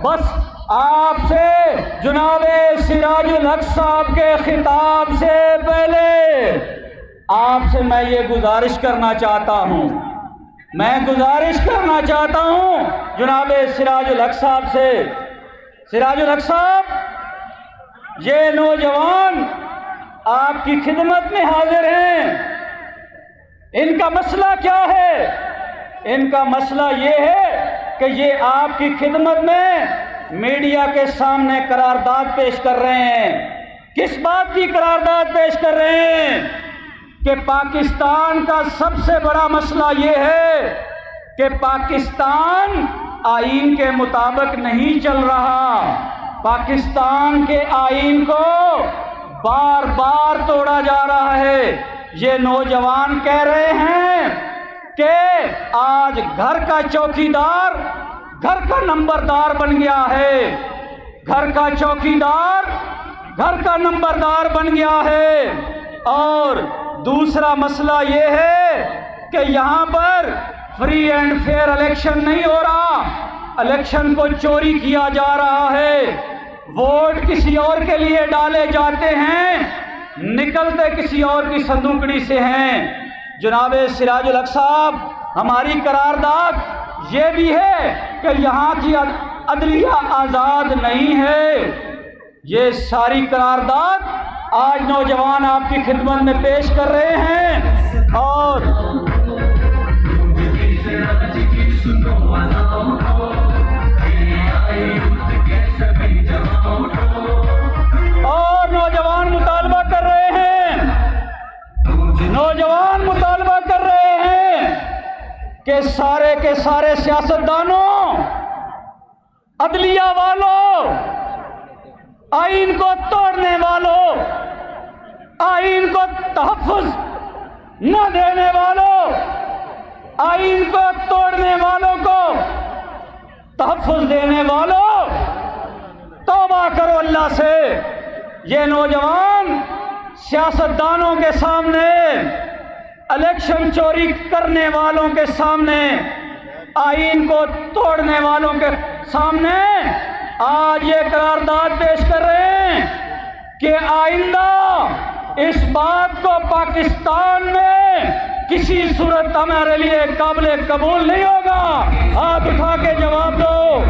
بس آپ سے جناب سراج الحق صاحب کے خطاب سے پہلے آپ سے میں یہ گزارش کرنا چاہتا ہوں جناب سراج الحق صاحب سے، سراج الحق صاحب یہ نوجوان آپ کی خدمت میں حاضر ہیں، ان کا مسئلہ کیا ہے؟ ان کا مسئلہ یہ ہے کہ یہ آپ کی خدمت میں میڈیا کے سامنے قرارداد پیش کر رہے ہیں۔ کس بات کی قرارداد پیش کر رہے ہیں؟ کہ پاکستان کا سب سے بڑا مسئلہ یہ ہے کہ پاکستان آئین کے مطابق نہیں چل رہا، پاکستان کے آئین کو بار بار توڑا جا رہا ہے۔ یہ نوجوان کہہ رہے ہیں کہ آج گھر کا چوکیدار گھر کا نمبردار بن گیا ہے، گھر کا چوکیدار گھر کا نمبردار بن گیا ہے۔ اور دوسرا مسئلہ یہ ہے کہ یہاں پر فری اینڈ فیئر الیکشن نہیں ہو رہا، الیکشن کو چوری کیا جا رہا ہے، ووٹ کسی اور کے لیے ڈالے جاتے ہیں، نکلتے کسی اور کی صندوقڑی سے ہیں۔ جناب سراج الحق صاحب، ہماری قرارداد یہ بھی ہے کہ یہاں کی عدلیہ آزاد نہیں ہے۔ یہ ساری قرارداد آج نوجوان آپ کی خدمت میں پیش کر رہے ہیں، اور نوجوان مطالبہ کر رہے ہیں کہ سارے کے سارے سیاستدانوں، عدلیہ والوں، آئین کو توڑنے والوں، آئین کو تحفظ نہ دینے والوں، آئین کو توڑنے والوں کو تحفظ دینے والوں، توبہ کرو اللہ سے۔ یہ نوجوان سیاستدانوں کے سامنے، الیکشن چوری کرنے والوں کے سامنے، آئین کو توڑنے والوں کے سامنے آج یہ قرارداد پیش کر رہے ہیں کہ آئندہ اس بات کو پاکستان میں کسی صورت ہمارے لیے قابل قبول نہیں ہوگا۔ ہاتھ اٹھا کے جواب دو۔